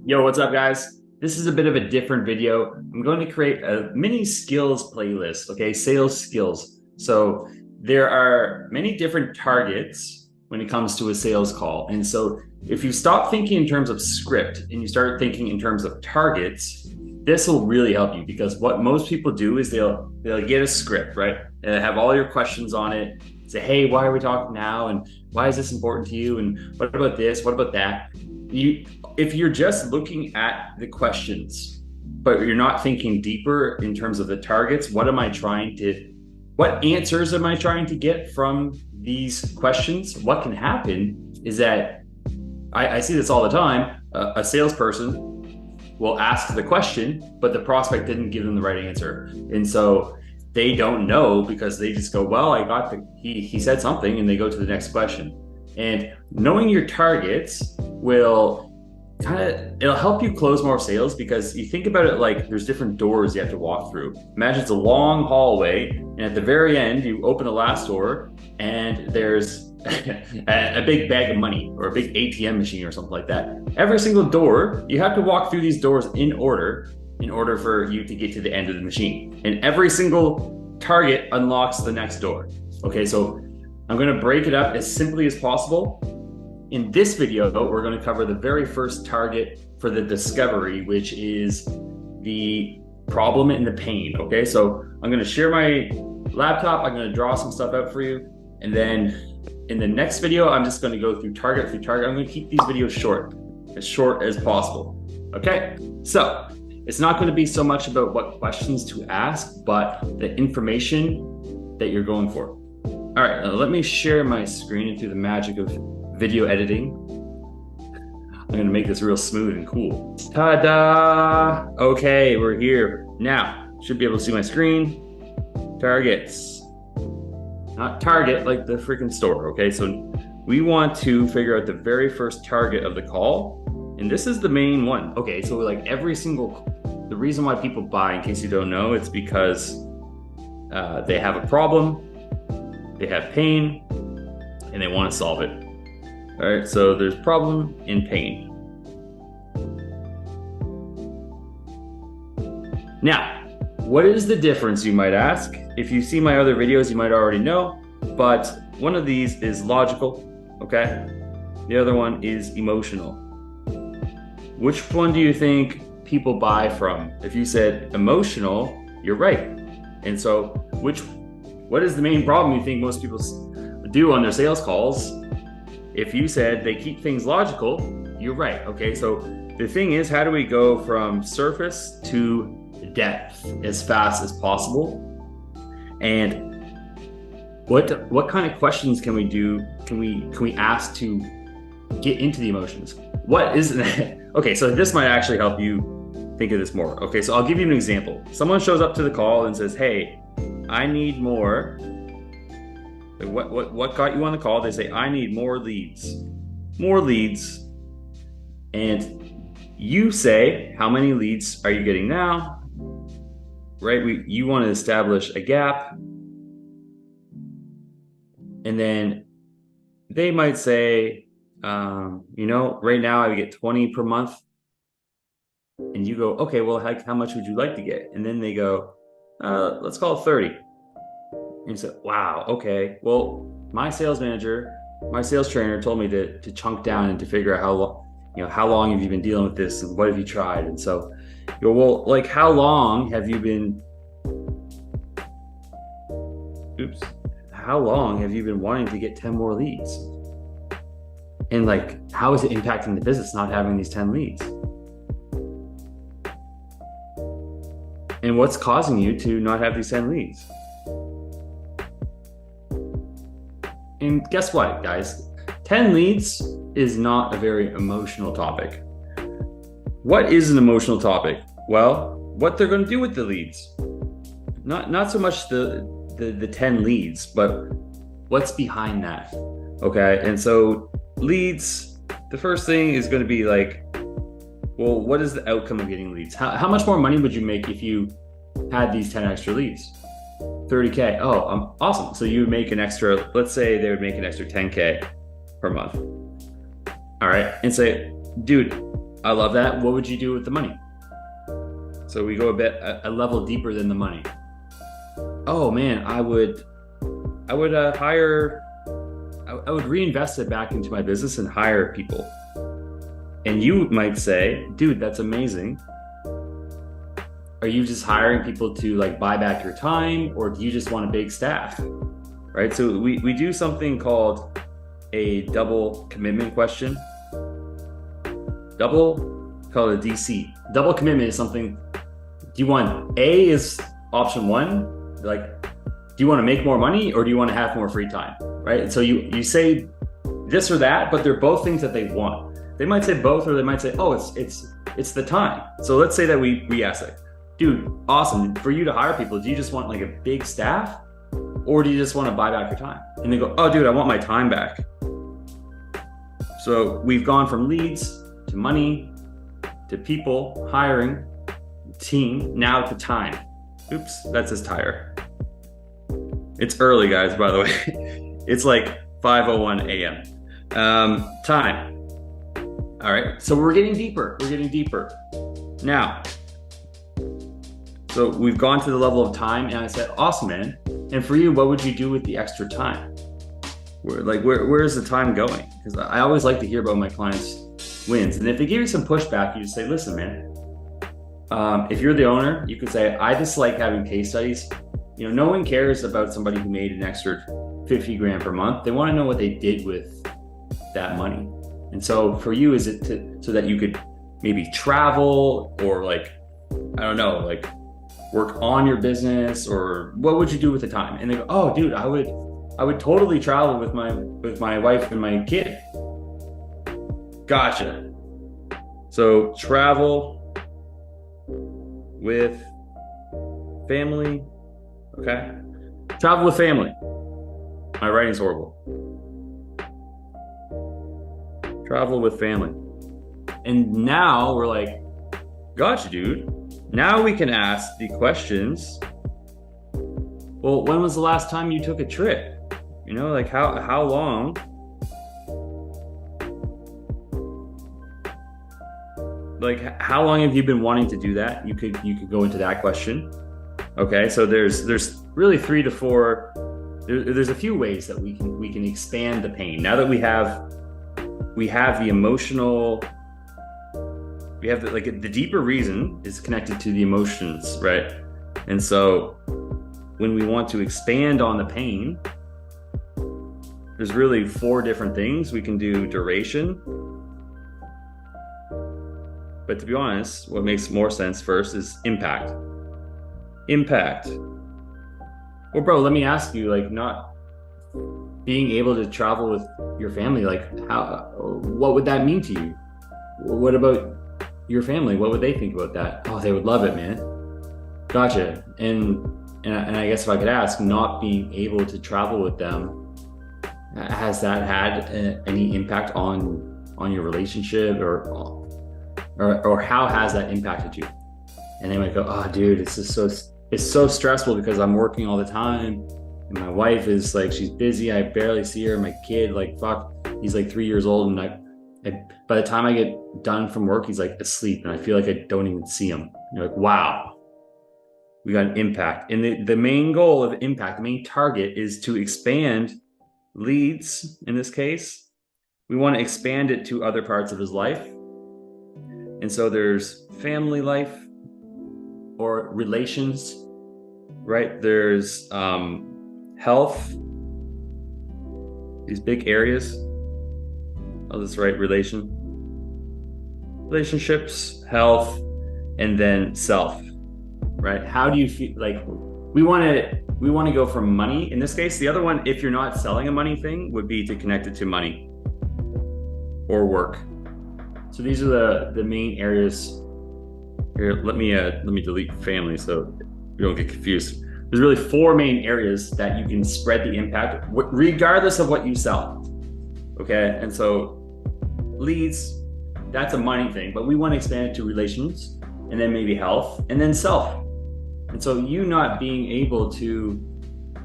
Yo, what's up, guys? This is a bit of a different video. I'm going to create a mini skills playlist, okay? Sales skills. So there are many different targets when it comes to a sales call. And so if you stop thinking in terms of script and you start thinking in terms of targets, this will really help you, because what most people do is they'll get a script, right? And have all your questions on it. Say, hey, why are we talking now? And why is this important to you? And what about this? What about that? If you're just looking at the questions, but you're not thinking deeper in terms of the targets, what answers am I trying to get from these questions? What can happen is that I see this all the time. A salesperson will ask the question, but the prospect didn't give them the right answer. And so they don't know, because they just go, well, he said something, and they go to the next question. And knowing your targets it'll help you close more sales, because you think about it like there's different doors you have to walk through. Imagine it's a long hallway, and at the very end, you open the last door and there's a big bag of money or a big ATM machine or something like that. Every single door, you have to walk through these doors in order for you to get to the end of the machine. And every single target unlocks the next door. Okay, so I'm going to break it up as simply as possible. In this video, we're going to cover the very first target for the discovery, which is the problem and the pain. Okay, so I'm going to share my laptop. I'm going to draw some stuff out for you. And then in the next video, I'm just going to go through target. I'm going to keep these videos short as possible. Okay, so it's not going to be so much about what questions to ask, but the information that you're going for. All right, let me share my screen, and through the magic of video editing, I'm going to make this real smooth and cool. Ta-da! Okay, we're here. Now, should be able to see my screen. Targets. Not Target like the freaking store, okay? So we want to figure out the very first target of the call, and this is the main one. Okay, so like the reason why people buy, in case you don't know, it's because they have a problem, they have pain, and they want to solve it. All right, so there's problem and pain. Now, what is the difference, you might ask? If you see my other videos, you might already know, but one of these is logical, okay? The other one is emotional. Which one do you think people buy from? If you said emotional, you're right. And so what is the main problem you think most people do on their sales calls? If you said they keep things logical, you're right. Okay, so the thing is, how do we go from surface to depth as fast as possible? And what kind of questions can we do? Can we ask to get into the emotions? What is that? Okay, so this might actually help you think of this more. Okay, so I'll give you an example. Someone shows up to the call and says, hey, I need more. What got you on the call? They say, I need more leads. More leads. And you say, how many leads are you getting now? Right? You want to establish a gap. And then they might say, right now I get 20 per month. And you go, okay, well, how much would you like to get? And then they go, let's call it 30. And you say, wow, okay. Well, my sales manager, my sales trainer told me to chunk down and to figure out how long have you been dealing with this and what have you tried? And so you go, well, like, how long have you been wanting to get 10 more leads? And like, how is it impacting the business not having these 10 leads? And what's causing you to not have these 10 leads? And guess what, guys? 10 leads is not a very emotional topic. What is an emotional topic? Well, what they're going to do with the leads. Not so much the 10 leads, but what's behind that. Okay, and so leads, the first thing is going to be like, well, what is the outcome of getting leads? How much more money would you make if you had these 10 extra leads? 30K. Oh, awesome. So you would make an extra, let's say they would make an extra 10K per month. All right. And say, dude, I love that. What would you do with the money? So we go a level deeper than the money. Oh man, I would reinvest it back into my business and hire people. And you might say, dude, that's amazing. Are you just hiring people to like buy back your time, or do you just want a big staff? Right? So we do something called a double commitment question. Call it a DC. Double commitment is something, do you want, A is option one, like, do you want to make more money or do you want to have more free time? Right? And so you say this or that, but they're both things that they want. They might say both, or they might say, oh, it's the time. So let's say that we ask like, dude, awesome. For you to hire people, do you just want like a big staff, or do you just want to buy back your time? And they go, oh, dude, I want my time back. So we've gone from leads to money to people, hiring, team, now to time. Oops, that's his tire. It's early, guys, by the way. It's like 5:01 a.m. Time. All right, so we're getting deeper. Now, so we've gone to the level of time, and I said, awesome, man. And for you, what would you do with the extra time? Where's the time going? Because I always like to hear about my clients' wins. And if they give you some pushback, you just say, listen, man, if you're the owner, you could say, I just like having case studies. You know, no one cares about somebody who made an extra 50 grand per month. They want to know what they did with that money. And so for you, is it so that you could maybe travel, or like, I don't know, like work on your business, or what would you do with the time? And they go, oh, dude, I would totally travel with my wife and my kid. Gotcha. So travel with family. Okay. Travel with family. My writing's horrible. Travel with family. And now we're like, gotcha, dude. Now we can ask the questions. Well, when was the last time you took a trip? You know, like how long? Like, how long have you been wanting to do that? You could go into that question. Okay, so there's really 3 to 4. There's a few ways that we can expand the pain. Now that we have the emotional, we have the deeper reason is connected to the emotions, right? And so when we want to expand on the pain, there's really 4 different things. We can do duration. But to be honest, what makes more sense first is impact. Impact. Well, bro, let me ask you, like, not being able to travel with your family, like, what would that mean to you? What about your family? What would they think about that? Oh, they would love it, man. Gotcha. And I guess if I could ask, not being able to travel with them, has that had any impact on your relationship, or how has that impacted you? And they might go, oh, dude, it's so stressful because I'm working all the time, and my wife is like, she's busy. I barely see her. My kid, like, fuck, he's like 3 years old, and by the time I get done from work, he's like asleep, and I feel like I don't even see him. And you're like, wow, we got an impact. And the main goal of impact, the main target, is to expand leads. In this case, we want to expand it to other parts of his life. And so there's family life or relations, right? There's health, these big areas. I'll just write relationships, health, and then self, right? How do you feel? Like, we want to go from money. In this case, the other one, if you're not selling a money thing, would be to connect it to money or work. So these are the main areas. Here, let me delete family so we don't get confused. There's really 4 main areas that you can spread the impact, regardless of what you sell. Okay, and so leads, that's a money thing, but we want to expand it to relations, and then maybe health, and then self. And so you not being able to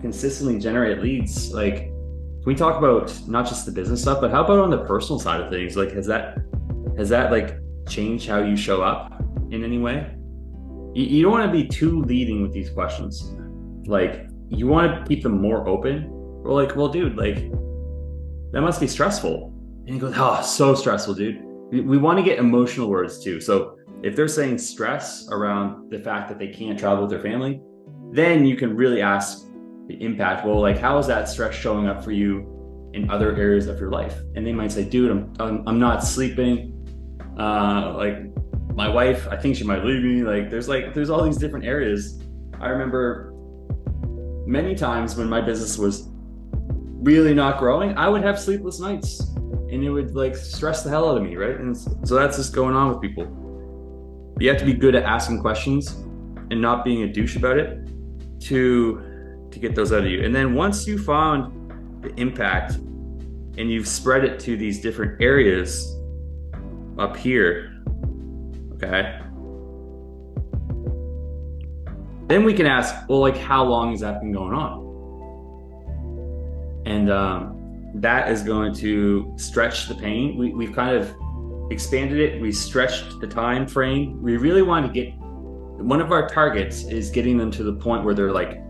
consistently generate leads, like, can we talk about not just the business stuff, but how about on the personal side of things? Like, has that like change how you show up in any way. You don't want to be too leading with these questions. Like, you want to keep them more open. We're like, well, dude, like, that must be stressful. And he goes, oh, so stressful, dude. We want to get emotional words too. So if they're saying stress around the fact that they can't travel with their family, then you can really ask the impact. Well, like, how is that stress showing up for you in other areas of your life? And they might say, dude, I'm not sleeping. Like, my wife, I think she might leave me. There's all these different areas. I remember many times when my business was really not growing, I would have sleepless nights, and it would like stress the hell out of me, right? And so that's just going on with people. But you have to be good at asking questions and not being a douche about it to get those out of you. And then once you found the impact and you've spread it to these different areas up here, okay, then we can ask, well, like, how long has that been going on? And that is going to stretch the pain. We've kind of expanded it. We stretched the time frame. We really want to get, one of our targets is getting them to the point where they're like,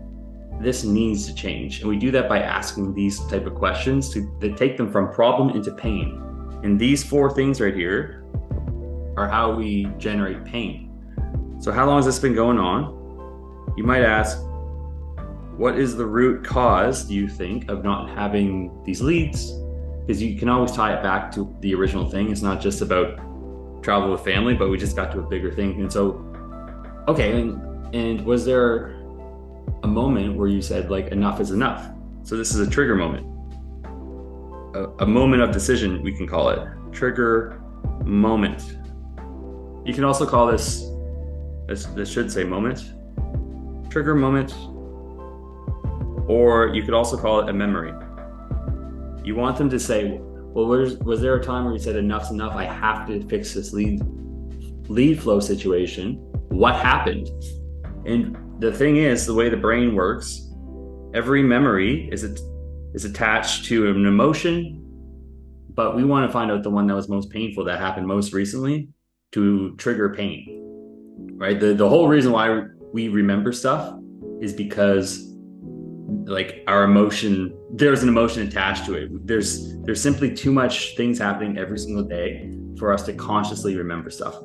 this needs to change. And we do that by asking these type of questions to take them from problem into pain. And these 4 things right here are how we generate pain. So how long has this been going on? You might ask, what is the root cause, do you think, of not having these leads? Because you can always tie it back to the original thing. It's not just about travel with family, but we just got to a bigger thing. And so, okay, and was there a moment where you said, like, enough is enough? So this is a trigger moment. A moment of decision, we can call it. Trigger moment. You can also call this should say moment. Trigger moment. Or you could also call it a memory. You want them to say, well, was there a time where you said enough's enough? I have to fix this lead flow situation. What happened? And the thing is, the way the brain works, every memory is attached to an emotion, but we want to find out the one that was most painful, that happened most recently, to trigger pain, right? The whole reason why we remember stuff is because, like, our emotion, there's an emotion attached to it. There's simply too much things happening every single day for us to consciously remember stuff.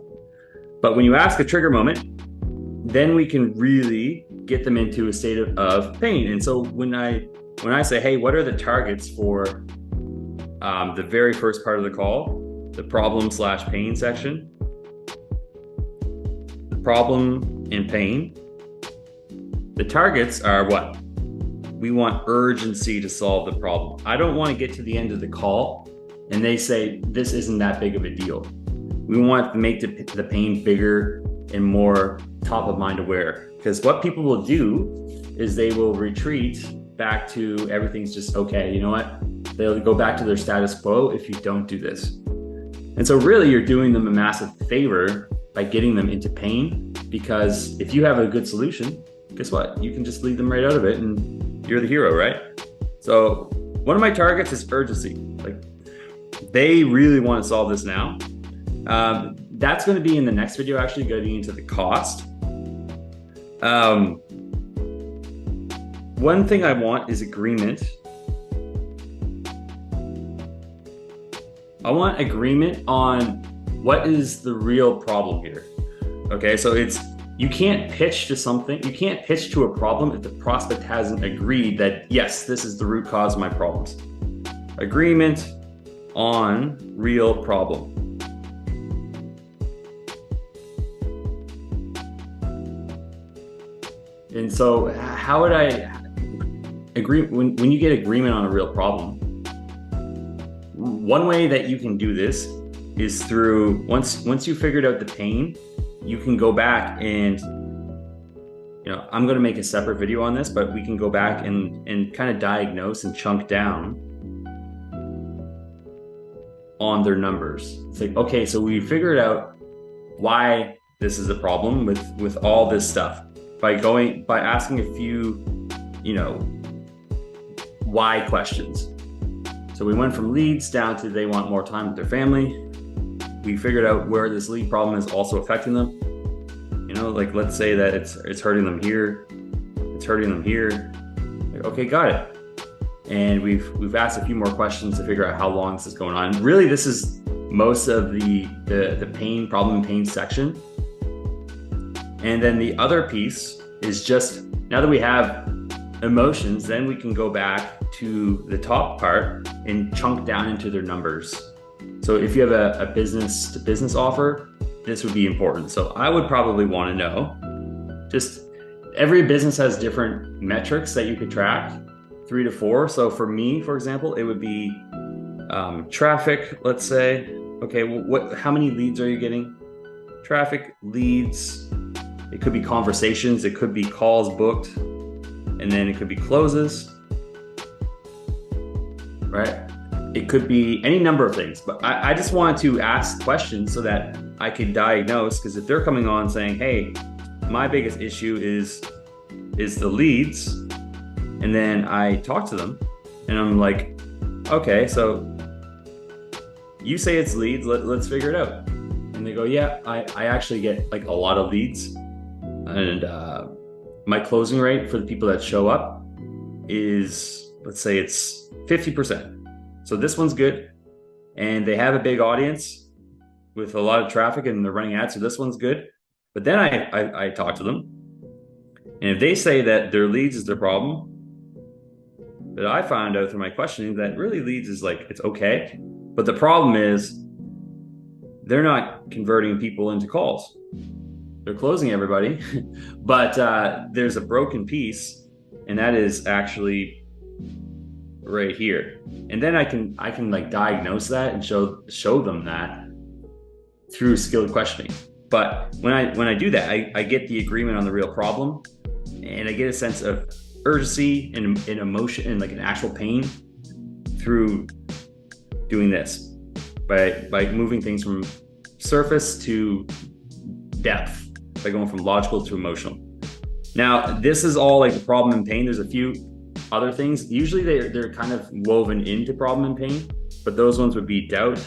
But when you ask a trigger moment, then we can really get them into a state of pain. And so when I say, hey, what are the targets for the very first part of the call, the problem/pain section, the problem and pain, the targets are what? We want urgency to solve the problem. I don't want to get to the end of the call and they say, this isn't that big of a deal. We want to make the pain bigger and more top of mind aware. Because what people will do is they will retreat back to everything's just okay. You know what? They'll go back to their status quo if you don't do this. And so really you're doing them a massive favor by getting them into pain, because if you have a good solution, guess what? You can just lead them right out of it and you're the hero, right? So one of my targets is urgency. Like, they really want to solve this now. That's going to be in the next video, actually getting into the cost. One thing I want is agreement. I want agreement on what is the real problem here. Okay, so you can't pitch to something, you can't pitch to a problem if the prospect hasn't agreed that, yes, this is the root cause of my problems. Agreement on real problem. And so how would I agree, when you get agreement on a real problem, one way that you can do this is through, once you figured out the pain, you can go back and, I'm going to make a separate video on this, but we can go back and kind of diagnose and chunk down on their numbers. It's like, okay, so we figured out why this is a problem with all this stuff by asking a few, why questions. So we went from leads down to they want more time with their family. we figured out where this lead problem is also affecting them. You know, like let's say that it's hurting them here, it's hurting them here. Like, okay, got it. And we've asked a few more questions to figure out how long this is going on. Really, this is most of the problem and pain section. And then the other piece is just, now that we have emotions, then we can go back to the top part and chunk down into their numbers. So if you have a business to business offer, this would be important. So I would probably want to know, just every business has different metrics that you could track, 3 to 4. So for me, for example, it would be traffic, let's say. Okay, well, how many leads are you getting? Traffic, leads, it could be conversations, it could be calls booked, and then it could be closes, right? It could be any number of things, but I just wanted to ask questions so that I could diagnose, because if they're coming on saying, hey, my biggest issue is the leads, and then I talk to them and I'm like, okay, so you say it's leads, let's figure it out. And they go, yeah, I actually get like a lot of leads, and my closing rate for the people that show up is, let's say it's 50%. So this one's good, and they have a big audience with a lot of traffic and they're running ads, so this one's good. But then I talk to them, and if they say that their leads is their problem, but I found out through my questioning that really leads is like, it's okay, but the problem is they're not converting people into calls. They're closing everybody, but there's a broken piece, and that is actually right here. And then I can like diagnose that and show them that through skilled questioning. But when I do that, I get the agreement on the real problem, and I get a sense of urgency and emotion and like an actual pain through doing this, by moving things from surface to depth, by going from logical to emotional. Now, this is all like the problem and pain. There's a few other things. Usually they're kind of woven into problem and pain, but those ones would be doubt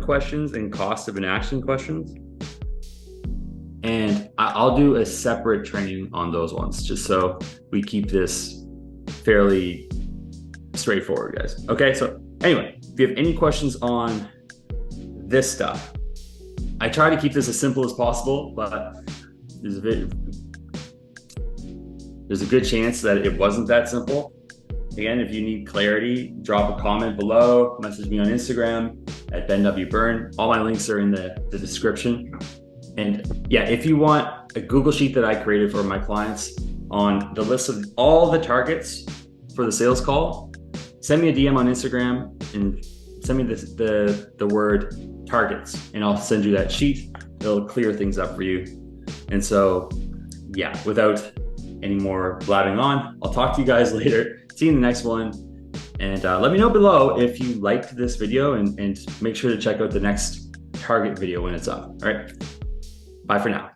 questions and cost of inaction questions. And I'll do a separate training on those ones, just so we keep this fairly straightforward, guys. Okay, so anyway, if you have any questions on this stuff, I try to keep this as simple as possible, but there's a good chance that it wasn't that simple. Again, if you need clarity, drop a comment below, message me on Instagram at Byrne. All my links are in the description. And yeah, if you want a Google Sheet that I created for my clients on the list of all the targets for the sales call, send me a DM on Instagram and send me the word targets, and I'll send you that sheet. It'll clear things up for you. And so yeah, without any more blabbing on, I'll talk to you guys later. See you in the next one. And let me know below if you liked this video, and make sure to check out the next target video when it's up. All right, bye for now.